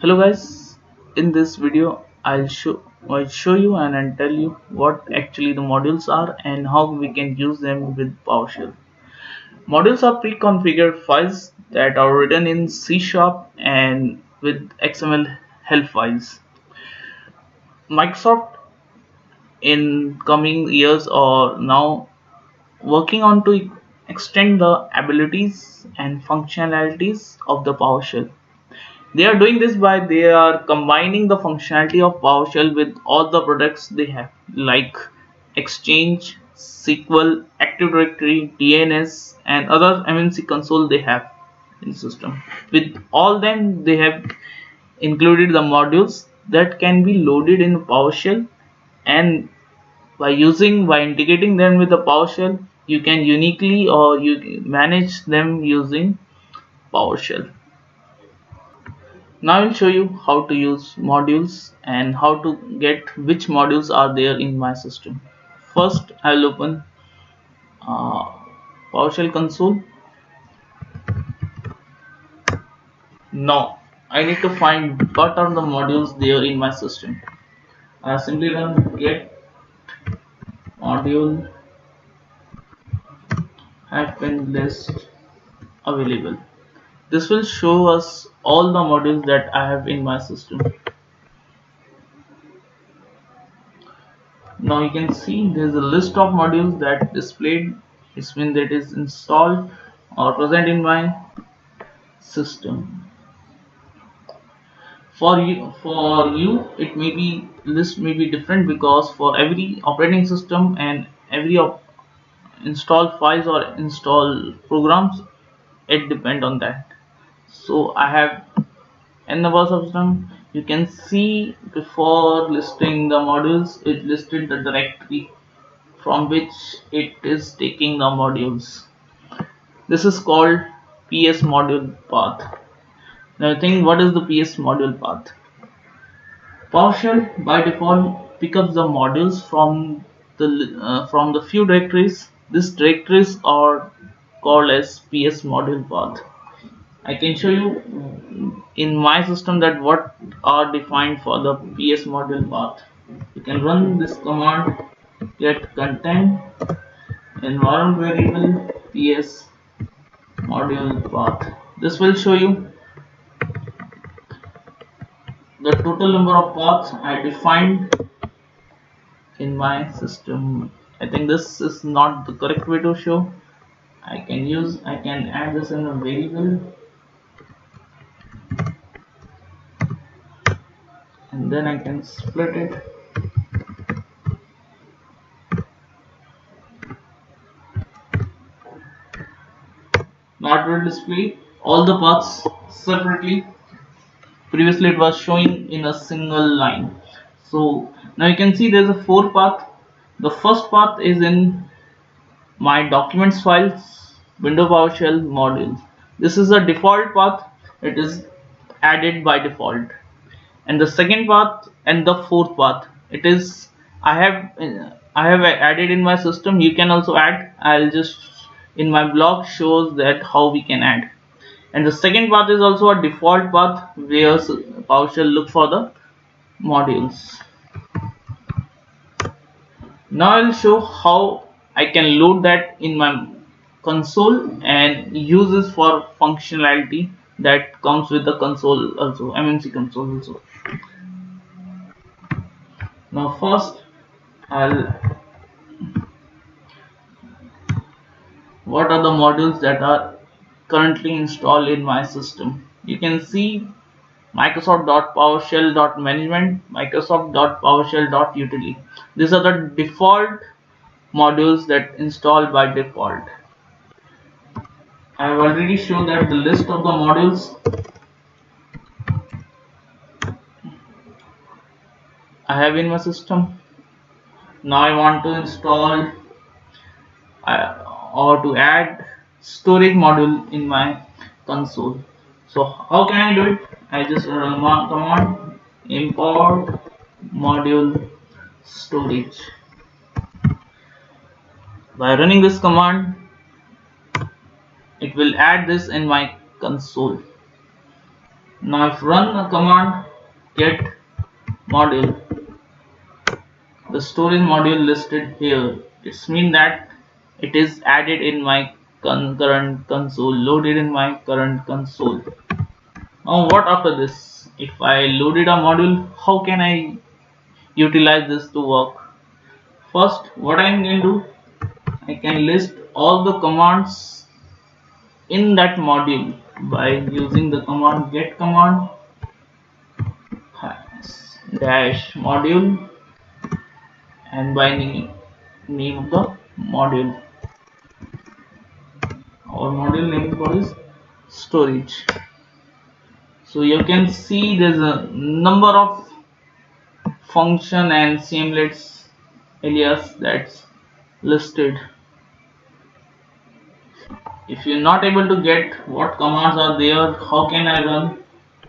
Hello guys, in this video I'll show you and I'll tell you what actually the modules are and how we can use them with PowerShell. Modules are pre-configured files that are written in C# and with XML help files. Microsoft in coming years are now working on to extend the abilities and functionalities of the PowerShell. They are doing this by they are combining the functionality of PowerShell with all the products they have like Exchange, SQL, Active Directory, DNS and other MNC console they have in system. With all them they have included the modules that can be loaded in PowerShell, and by integrating them with the PowerShell you can uniquely or you manage them using PowerShell. Now I'll show you how to use modules and how to get which modules are there in my system. First I'll open uh, PowerShell console. Now I need to find what are the modules there in my system. I simply run get module list available. This will show us all the modules that I have in my system. Now you can see there is a list of modules that displayed. It means that is installed or present in my system. For you it may be list may be different because for every operating system and every install files or install programs it depend on that. So I have in the bus system you can see before listing the modules it listed the directory from which it is taking the modules. This is called PS module path. Now think what is the PS module path? PowerShell by default picks the modules from the few directories. These directories are called as PS module path. I can show you in my system that what are defined for the PS module path. You can run this command get content environment variable PS module path. This will show you the total number of paths I defined in my system. I think this is not the correct way to show. I can add this in a variable and then I can split it. Now it will display all the paths separately. Previously it was showing in a single line. So now you can see there's a 4 path. The first path is in my documents files window PowerShell module. This is a default path. It is added by default. And the second path and the fourth path it is I have added in my system. You can also add. I'll just in my blog shows that how we can add. And the second path is also a default path where PowerShell look for the modules. Now I'll show how I can load that in my console and use this for functionality that comes with the console also, MNC console also. Now first I'll what are the modules that are currently installed in my system. You can see Microsoft.PowerShell.management, Microsoft.PowerShell.utility. These are the default modules that installed by default. I have already shown that the list of the modules I have in my system. Now I want to install or to add storage module in my console. So how can I do it? I just run one command import module storage. By running this command it will add this in my console. Now if run a command get module, the storage module listed here, it's mean that it is added in my current console, loaded in my current console. Now what after this? If I loaded a module, how can I utilize this to work? First, what I can do, I can list all the commands in that module by using the command get command dash module and by name of the module. Our module name for is storage. So you can see there's a number of function and CMLets alias that's listed. If you're not able to get what commands are there, how can I run?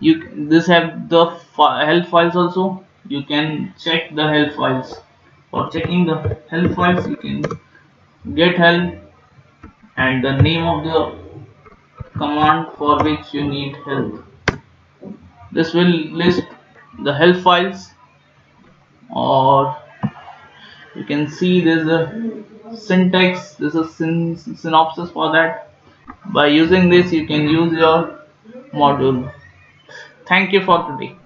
This have the help files also. You can check the help files. For checking the help files, you can get help and the name of the command for which you need help. This will list the help files, or you can see there's a syntax, there's a synopsis for that. By using this, you can use your module. Thank you for today.